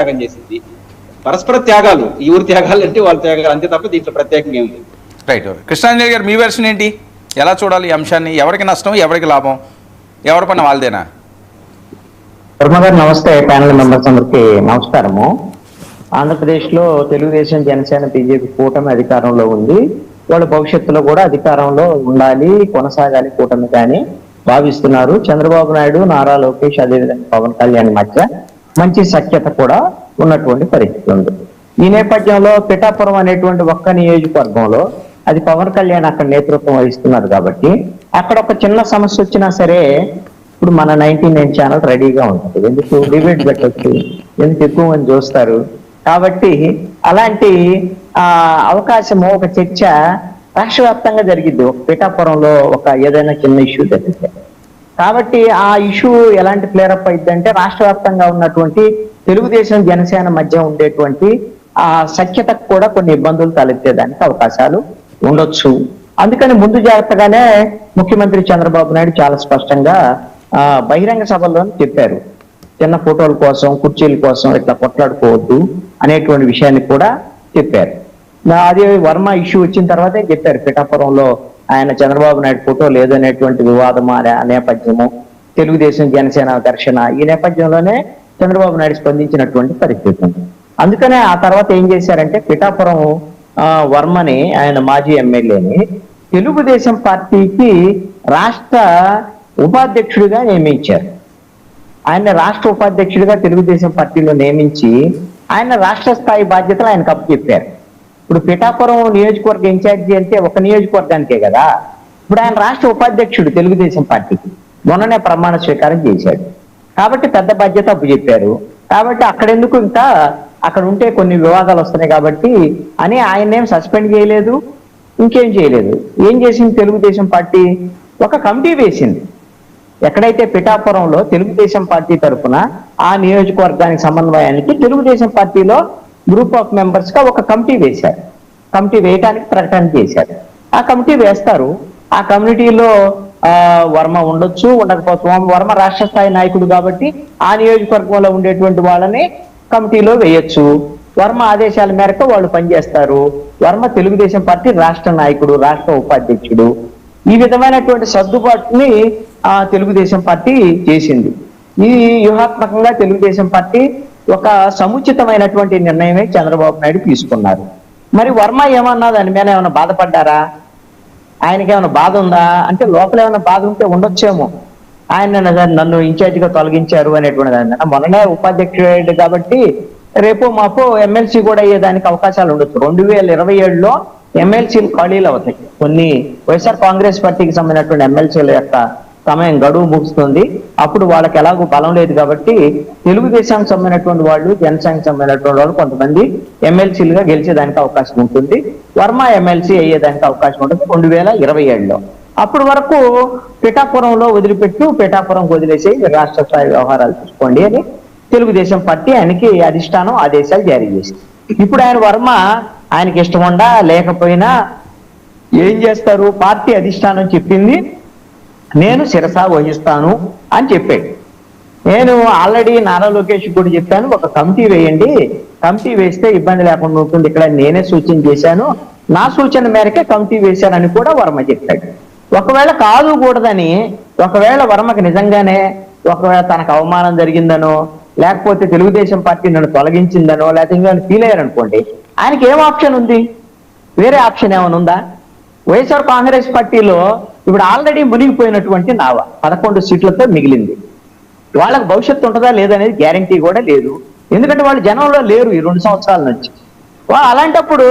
త్యాగం చేసింది. పరస్పర త్యాగాలు, ఈ ఊరి త్యాగాలు అంటే వాళ్ళ త్యాగాలు అంతే తప్ప దీంట్లో ప్రత్యేకంగా ఏమి లేదు. రైట్. కృష్ణాంజలి గారు, మీ వెర్షన్ ఏంటి? ఎలా చూడాలి ఈ అంశాన్ని? ఎవరికి నష్టం, ఎవరికి లాభం, ఎవరి పని వాళ్ళదేనా? వర్మ గారు నమస్తే. ప్యానల్ మెంబర్స్ అందరికి నమస్కారము. ఆంధ్రప్రదేశ్ లో తెలుగుదేశం, జనసేన, బీజేపీ కూటమి అధికారంలో ఉంది. వాళ్ళు భవిష్యత్తులో కూడా అధికారంలో ఉండాలి, కొనసాగాలి కూటమి కానీ భావిస్తున్నారు. చంద్రబాబు నాయుడు, నారా లోకేష్, అదేవిధంగా పవన్ కళ్యాణ్ మధ్య మంచి సఖ్యత కూడా ఉన్నటువంటి పరిస్థితి ఉంది. ఈ నేపథ్యంలో పిఠాపురం అనేటువంటి ఒక్క నియోజకవర్గంలో అది పవన్ కళ్యాణ్ అక్కడ నేతృత్వం వహిస్తున్నారు కాబట్టి అక్కడ ఒక చిన్న సమస్య వచ్చినా సరే ఇప్పుడు మన 99 ఛానల్ రెడీగా ఉంటుంది. ఎందుకు డిబేట్ పెట్టచ్చు, ఎందుకు ఎక్కువ మంది చూస్తారు కాబట్టి అలాంటి అవకాశము, ఒక చర్చ రాష్ట్ర వ్యాప్తంగా జరిగింది. ఒక పిఠాపురంలో ఒక ఏదైనా చిన్న ఇష్యూ జరిగితే కాబట్టి ఆ ఇష్యూ ఎలాంటి ఫ్లేరప్ అయిందంటే రాష్ట్ర వ్యాప్తంగా ఉన్నటువంటి తెలుగుదేశం, జనసేన మధ్య ఉండేటువంటి ఆ సఖ్యతకు కూడా కొన్ని ఇబ్బందులు తలెత్తేదానికి అవకాశాలు ఉండొచ్చు. అందుకని ముందు జాగ్రత్తగానే ముఖ్యమంత్రి చంద్రబాబు నాయుడు చాలా స్పష్టంగా బహిరంగ సభల్లో చెప్పారు, చిన్న ఫోటోల కోసం, కుర్చీల కోసం ఇట్లా కొట్లాడుకోవద్దు అనేటువంటి విషయాన్ని కూడా చెప్పారు. అదే వర్మ ఇష్యూ వచ్చిన తర్వాతే చెప్పారు, పిఠాపురంలో ఆయన చంద్రబాబు నాయుడు ఫోటో లేదనేటువంటి వివాదం నేపథ్యము, తెలుగుదేశం జనసేన ఘర్షణ, ఈ నేపథ్యంలోనే చంద్రబాబు నాయుడు స్పందించినటువంటి పరిస్థితి ఉంది. అందుకనే ఆ తర్వాత ఏం చేశారంటే పిఠాపురం వర్మని, ఆయన మాజీ ఎమ్మెల్యేని తెలుగుదేశం పార్టీకి రాష్ట్ర ఉపాధ్యక్షుడిగా నియమించారు. ఆయన రాష్ట్ర ఉపాధ్యక్షుడిగా తెలుగుదేశం పార్టీలో నియమించి ఆయన రాష్ట్ర స్థాయి బాధ్యతలు ఆయనకు అప్పచెప్పారు. ఇప్పుడు పిఠాపురం నియోజకవర్గ ఇన్ఛార్జి అంటే ఒక నియోజకవర్గానికే కదా. ఇప్పుడు ఆయన రాష్ట్ర ఉపాధ్యక్షుడు తెలుగుదేశం పార్టీకి, మొన్ననే ప్రమాణ స్వీకారం చేశాడు కాబట్టి పెద్ద బాధ్యత అప్పచెప్పారు. కాబట్టి అక్కడెందుకు ఇంకా అక్కడ ఉంటే కొన్ని వివాదాలు వస్తున్నాయి కాబట్టి అని ఆయన్నేం సస్పెండ్ చేయలేదు, ఇంకేం చేయలేదు. ఏం చేసింది తెలుగుదేశం పార్టీ? ఒక కమిటీ వేసింది. ఎక్కడైతే పిఠాపురంలో తెలుగుదేశం పార్టీ తరఫున ఆ నియోజకవర్గానికి సమన్వయానికి తెలుగుదేశం పార్టీలో గ్రూప్ ఆఫ్ మెంబర్స్ గా ఒక కమిటీ వేశారు. కమిటీ వేయడానికి ప్రకటన చేశారు. ఆ కమిటీ వేస్తారు. ఆ కమిటీలో వర్మ ఉండొచ్చు, ఉండకపోతే వర్మ రాష్ట్ర స్థాయి నాయకుడు కాబట్టి ఆ నియోజకవర్గంలో ఉండేటువంటి వాళ్ళని కమిటీలో వేయొచ్చు. వర్మ ఆదేశాల మేరకు వాళ్ళు పనిచేస్తారు. వర్మ తెలుగుదేశం పార్టీ రాష్ట్ర నాయకుడు, రాష్ట్ర ఉపాధ్యక్షుడు. ఈ విధమైనటువంటి సర్దుబాటుని తెలుగుదేశం పార్టీ చేసింది. ఈ వ్యూహాత్మకంగా తెలుగుదేశం పార్టీ ఒక సముచితమైనటువంటి నిర్ణయమే చంద్రబాబు నాయుడు తీసుకున్నారు. మరి వర్మ ఏమన్నా దాని మీద ఏమైనా బాధపడ్డారా? ఆయనకి ఏమైనా బాధ ఉందా అంటే లోపల ఏమైనా బాధ ఉంటే ఉండొచ్చేమో. ఆయన నన్ను ఇన్ఛార్జిగా తొలగించారు అనేటువంటి దాని మొన్ననే ఉపాధ్యక్షుడు కాబట్టి రేపు మాపు ఎమ్మెల్సీ కూడా అయ్యేదానికి అవకాశాలు ఉండొచ్చు. 2027లో ఎమ్మెల్సీలు ఖాళీలు అవుతాయి. కొన్ని వైఎస్ఆర్ కాంగ్రెస్ పార్టీకి సంబంధించినటువంటి ఎమ్మెల్సీల యొక్క సమయం గడువు ముగుస్తుంది. అప్పుడు వాళ్ళకి ఎలాగో బలం లేదు కాబట్టి తెలుగుదేశానికి సంబంధించినటువంటి వాళ్ళు, జనసేనకి సంబంధించినటువంటి వాళ్ళు కొంతమంది ఎమ్మెల్సీలుగా గెలిచేదానికి అవకాశం ఉంటుంది. వర్మ ఎమ్మెల్సీ అయ్యేదానికి అవకాశం ఉంటుంది 2027లో. అప్పటి వరకు పిఠాపురంలో వదిలిపెట్టు, పిఠాపురంకి వదిలేసి రాష్ట్ర స్థాయి వ్యవహారాలు చూసుకోండి అని తెలుగుదేశం పార్టీ ఆయనకి అధిష్టానం ఆదేశాలు జారీ చేసింది. ఇప్పుడు ఆయన వర్మ ఆయనకి ఇష్టం ఉండా లేకపోయినా ఏం చేస్తారు, పార్టీ అధిష్టానం చెప్పింది నేను శిరసా వహిస్తాను అని చెప్పాడు. నేను ఆల్రెడీ నారా లోకేష్ కూడా చెప్పాను, ఒక కమిటీ వేయండి, కమిటీ వేస్తే ఇబ్బంది లేకుండా ఉంటుంది, ఇక్కడ నేనే సూచన చేశాను, నా సూచన మేరకే కమిటీ వేశానని కూడా వర్మ చెప్పాడు. ఒకవేళ కాదు కూడదని, ఒకవేళ వర్మకి నిజంగానే ఒకవేళ తనకు అవమానం జరిగిందనో, లేకపోతే తెలుగుదేశం పార్టీ నన్ను తొలగించిందనో, లేకపోతే ఫీల్ అయ్యారనుకోండి, ఆయనకి ఏం ఆప్షన్ ఉంది? వేరే ఆప్షన్ ఏమైనా ఉందా? వైఎస్ఆర్ కాంగ్రెస్ పార్టీలో ఇప్పుడు ఆల్రెడీ మునిగిపోయినటువంటి నావ 11 సీట్లతో మిగిలింది. వాళ్ళకి భవిష్యత్తు ఉంటుందా లేదనేది గ్యారంటీ కూడా లేదు. ఎందుకంటే వాళ్ళు జనంలో లేరు ఈ 2 సంవత్సరాల నుంచి. అలాంటప్పుడు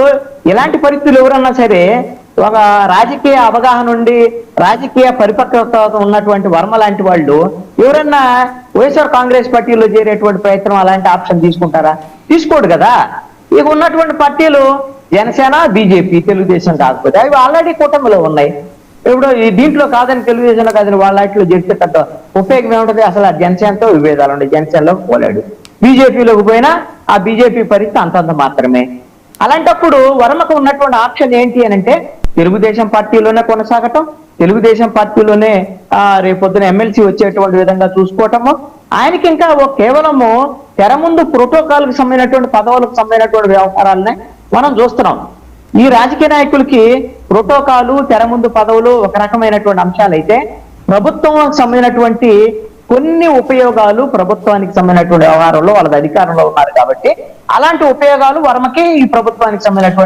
ఇలాంటి పరిస్థితులు ఎవరన్నా సరే ఒక రాజకీయ అవగాహన ఉండి రాజకీయ పరిపక్వత ఉన్నటువంటి వర్మ లాంటి వాళ్ళు ఎవరన్నా వైఎస్ఆర్ కాంగ్రెస్ పార్టీలో చేరేటువంటి ప్రయత్నం అలాంటి ఆప్షన్ తీసుకుంటారా? తీసుకోడు కదా. ఇక ఉన్నటువంటి పార్టీలు జనసేన, బీజేపీ, తెలుగుదేశం కాకపోతే అవి ఆల్రెడీ కూటమిలో ఉన్నాయి. ఇప్పుడు దీంట్లో కాదని తెలుగుదేశంలో కాదని వాళ్ళ వాటిలో చెప్తే పెద్ద ఉపయోగం ఏముంటుంది? అసలు ఆ జనసేనతో విభేదాలు ఉన్నాయి, జనసేనలోకి పోలేడు. బీజేపీలోకి పోయినా ఆ బీజేపీ పరిస్థితి అంతంత మాత్రమే. అలాంటప్పుడు వర్మకు ఉన్నటువంటి ఆప్షన్ ఏంటి అని అంటే తెలుగుదేశం పార్టీలోనే కొనసాగటం, తెలుగుదేశం పార్టీలోనే రేపొద్దున ఎమ్మెల్సీ వచ్చేటువంటి విధంగా చూసుకోవటము, ఆయనకి ఇంకా కేవలము తెర ముందు ప్రోటోకాల్కి సంబంధించినటువంటి పదవులకు సంబంధించినటువంటి వ్యవహారాలనే మనం చూస్తున్నాం. ఈ రాజకీయ నాయకులకి ప్రోటోకాలు, తెర ముందు పదవులు ఒక రకమైనటువంటి అంశాలు అయితే, ప్రభుత్వం సంబంధించినటువంటి కొన్ని ఉపయోగాలు ప్రభుత్వానికి సంబంధించినటువంటి వ్యవహారంలో వాళ్ళది అధికారంలో ఉన్నారు కాబట్టి అలాంటి ఉపయోగాలు వర్మకి ఈ ప్రభుత్వానికి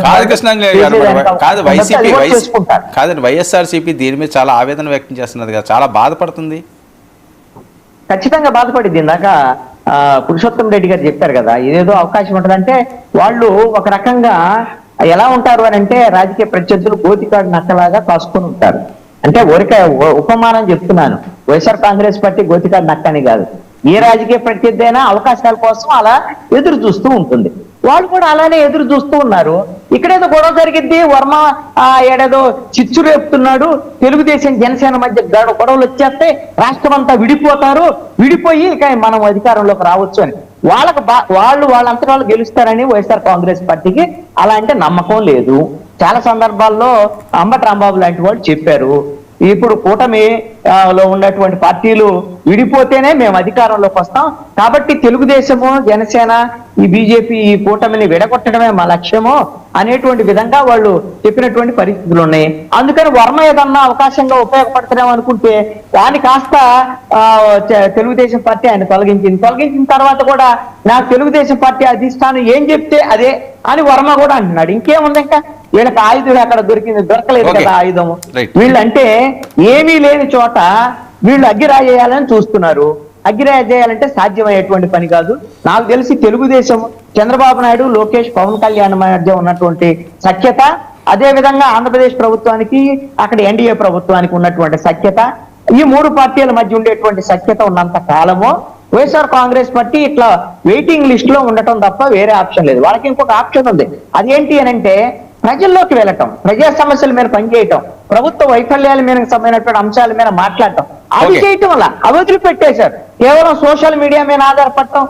కాదు కృష్ణంజలి గారు, కాదు వైసీపీ చేసుకుంటారు. కాదండి, వైఎస్ఆర్సీపీ దీని మీద చాలా ఆవేదన వ్యక్తం చేస్తున్నది కదా, చాలా బాధపడుతుంది. ఖచ్చితంగా బాధపడింది. ఇందాక పురుషోత్తం రెడ్డి గారు చెప్పారు కదా, ఇదేదో అవకాశం ఉంటుందంటే వాళ్ళు ఒక రకంగా ఎలా ఉంటారు అని అంటే, రాజకీయ ప్రత్యర్థులు గోతికాడు నక్కలాగా కాసుకొని ఉంటారు. అంటే ఉపమానం చెప్తున్నాను, వైఎస్ఆర్ కాంగ్రెస్ పార్టీ గోతికాడు నక్క అని కాదు. ఏ రాజకీయ ప్రత్యర్థి అయినా అవకాశాల కోసం అలా ఎదురు చూస్తూ ఉంటుంది. వాళ్ళు కూడా అలానే ఎదురు చూస్తూ ఉన్నారు. ఇక్కడేదో గొడవ జరిగింది, వర్మ ఏడేదో చిచ్చు రేపుతున్నాడు, తెలుగుదేశం జనసేన మధ్య గొడవలు వచ్చేస్తే రాష్ట్రం అంతా విడిపోతారు, విడిపోయి ఇక మనం అధికారంలోకి రావచ్చు అని వాళ్ళంతటా వాళ్ళు గెలుస్తారని వైఎస్ఆర్ కాంగ్రెస్ పార్టీకి అలా అంటే నమ్మకం లేదు. చాలా సందర్భాల్లో అంబటి రాంబాబు లాంటి వాళ్ళు చెప్పారు, ఇప్పుడు కూటమిలో ఉన్నటువంటి పార్టీలు విడిపోతేనే మేము అధికారంలోకి వస్తాం, కాబట్టి తెలుగుదేశము, జనసేన, ఈ బీజేపీ ఈ కూటమిని విడగొట్టడమే మా లక్ష్యము అనేటువంటి విధంగా వాళ్ళు చెప్పినటువంటి పరిస్థితులు ఉన్నాయి. అందుకని వర్మ ఏదన్నా అవకాశంగా ఉపయోగపడతారేమో అనుకుంటే దాన్ని కాస్త తెలుగుదేశం పార్టీ ఆయన తొలగించిన తర్వాత కూడా నాకు తెలుగుదేశం పార్టీ అధిష్టానం ఏం చెప్తే అదే అని వర్మ కూడా అంటున్నాడు. ఇంకేముంది, ఇంకా వీళ్ళకి ఆయుధం అక్కడ దొరకలేదు కదా ఆయుధం. వీళ్ళంటే ఏమీ లేని చోట వీళ్ళు అగ్గిరాజేయాలని చూస్తున్నారు. అగ్గిరాజేయాలంటే సాధ్యమయ్యేటువంటి పని కాదు. నాకు తెలిసి తెలుగుదేశం, చంద్రబాబు నాయుడు, లోకేష్, పవన్ కళ్యాణ్ మధ్య ఉన్నటువంటి సఖ్యత, అదే విధంగా ఆంధ్రప్రదేశ్ ప్రభుత్వానికి అక్కడ ఎన్డీఏ ప్రభుత్వానికి ఉన్నటువంటి సఖ్యత, ఈ మూడు పార్టీల మధ్య ఉండేటువంటి సఖ్యత ఉన్నంత కాలము వైఎస్ఆర్ కాంగ్రెస్ పార్టీ ఇట్లా వెయిటింగ్ లిస్ట్ లో ఉండటం తప్ప వేరే ఆప్షన్ లేదు. వాళ్ళకి ఇంకొక ఆప్షన్ ఉంది. అదేంటి అని అంటే ప్రజల్లోకి వెళ్ళటం, ప్రజా సమస్యల మీద పనిచేయటం, ప్రభుత్వ వైఫల్యాల మీద సంబంధించినటువంటి అంశాల మీద మాట్లాడటం. అది చేయటం వల్ల అవధులు పెట్టేశారు. కేవలం సోషల్ మీడియా మీద ఆధారపడటం,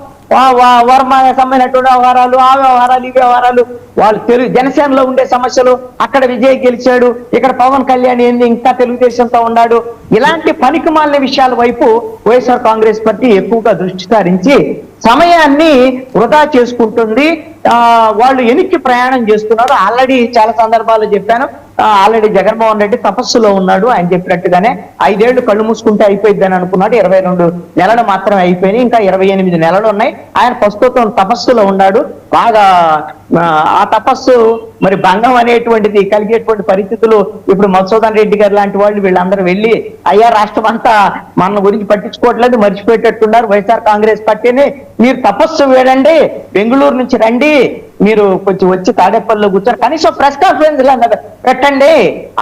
వర్మ సంబంధించినటువంటి వ్యవహారాలు, ఆ వ్యవహారాలు, ఈ వ్యవహారాలు, వాళ్ళు జనసేనలో ఉండే సమస్యలు, అక్కడ విజయ్ గెలిచాడు, ఇక్కడ పవన్ కళ్యాణ్ ఏంది ఇంకా తెలుగుదేశంతో ఉన్నాడు, ఇలాంటి పనికిమాలిన విషయాల వైపు వైఎస్ఆర్ కాంగ్రెస్ పార్టీ ఎక్కువగా దృష్టి సారించి సమయాన్ని వృధా చేసుకుంటుంది. వాళ్ళు వెనక్కి ప్రయాణం చేస్తున్నారు. ఆల్రెడీ చాలా సందర్భాల్లో చెప్పాను, ఆల్రెడీ జగన్మోహన్ రెడ్డి తపస్సులో ఉన్నాడు. ఆయన చెప్పినట్టుగానే 5 ఏళ్లు కళ్ళు మూసుకుంటే అయిపోయింది అని అనుకున్నాడు. 22 నెలలు మాత్రమే అయిపోయినాయి, ఇంకా 28 నెలలు ఉన్నాయి. ఆయన ప్రస్తుతం తపస్సులో ఉన్నాడు. బాగా ఆ తపస్సు మరి భంగం అనేటువంటిది కలిగేటువంటి పరిస్థితులు ఇప్పుడు మధుసూదన్ రెడ్డి గారు లాంటి వాళ్ళు వీళ్ళందరూ వెళ్ళి అయ్యా రాష్ట్రం అంతా మన గురించి పట్టించుకోవట్లేదు, మర్చిపోయేటట్టున్నారు, వైఎస్ఆర్ కాంగ్రెస్ పార్టీని మీరు తపస్సు వేడండి, బెంగళూరు నుంచి రండి, మీరు కొంచెం వచ్చి తాడేపల్లిలో కూర్చొని కనీసం ప్రెస్ కాన్ఫరెన్స్ పెట్టండి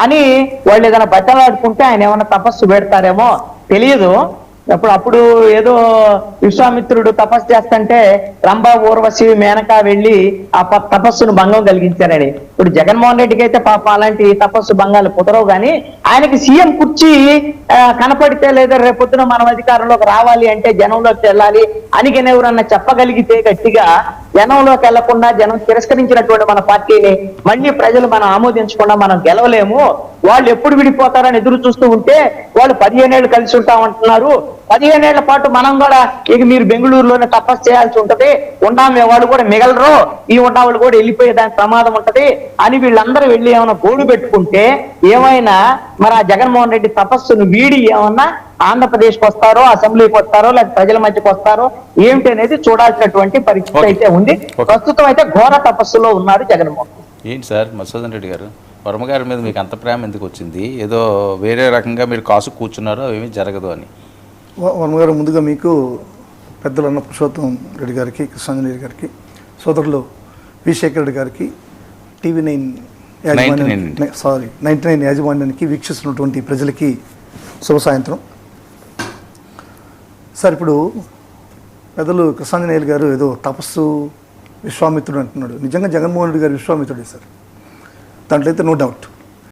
అని వాళ్ళు ఏదైనా బట్టలాడుకుంటే ఆయన ఏమైనా తపస్సు పెడతారేమో తెలియదు. అప్పుడు ఏదో విశ్వామిత్రుడు తపస్సు చేస్తుంటే రంభ, ఊర్వశి, మేనక వెళ్ళి ఆ తపస్సును భంగం కలిగించారని. ఇప్పుడు జగన్మోహన్ రెడ్డికి అయితే పాప అలాంటి తపస్సు భంగాలు కుదరవు, కానీ ఆయనకి సీఎం కుర్చీ కనపడితే లేదా రేపొద్దున మనం అధికారంలోకి రావాలి అంటే జనంలోకి వెళ్ళాలి అని ఎవరన్నా చెప్పగలిగితే గట్టిగా జనంలోకి వెళ్లకుండా జనం తిరస్కరించినటువంటి మన పార్టీని మళ్ళీ ప్రజలు మనం ఆమోదించకుండా మనం గెలవలేము. వాళ్ళు ఎప్పుడు విడిపోతారని ఎదురు చూస్తూ ఉంటే వాళ్ళు 15 ఏళ్ళు కలిసి ఉంటామంటున్నారు. 15 ఏళ్ల పాటు మనం కూడా ఇక మీరు బెంగళూరులోనే తపస్సు చేయాల్సి ఉంటది, ఉండామే వాళ్ళు కూడా మిగలరు, ఈ వాళ్ళు కూడా వెళ్ళిపోయేదానికి ప్రమాదం ఉంటది అని వీళ్ళందరూ వెళ్ళి ఏమైనా గోడు పెట్టుకుంటే ఏమైనా మరి ఆ జగన్మోహన్ రెడ్డి తపస్సును వీడి ఏమన్నా ఆంధ్రప్రదేశ్కి వస్తారో, అసెంబ్లీకి వస్తారో, లేక ప్రజల మధ్యకి వస్తారో ఏమిటి అనేది చూడాల్సినటువంటి పరిస్థితి అయితే ఉంది. ప్రస్తుతం అయితే ఘోర తపస్సులో ఉన్నారు జగన్మోహన్. ఏంటి సార్ మధుసూదన్ రెడ్డి గారు, వర్మ గారి మీద మీకు అంత ప్రేమ ఎందుకు వచ్చింది? ఏదో వేరే రకంగా మీరు కాసు కూర్చున్నారో ఏమీ జరగదు అని. వర్మ గారు, ముందుగా మీకు పెద్దలు అన్న పురుషోత్తం రెడ్డి గారికి, కృష్ణాంజలి రెడ్డి గారికి, సోదరులు వి శేఖర్ రెడ్డి గారికి, TV9 99 యాజమాన్యానికి, వీక్షిస్తున్నటువంటి ప్రజలకి శుభ సాయంత్రం. సార్, ఇప్పుడు పెద్దలు కృష్ణాంజనేయులు గారు ఏదో తపస్సు విశ్వామిత్రుడు అంటున్నాడు. నిజంగా జగన్మోహన్ రెడ్డి గారు విశ్వామిత్రుడే సార్, దాంట్లో అయితే నో డౌట్.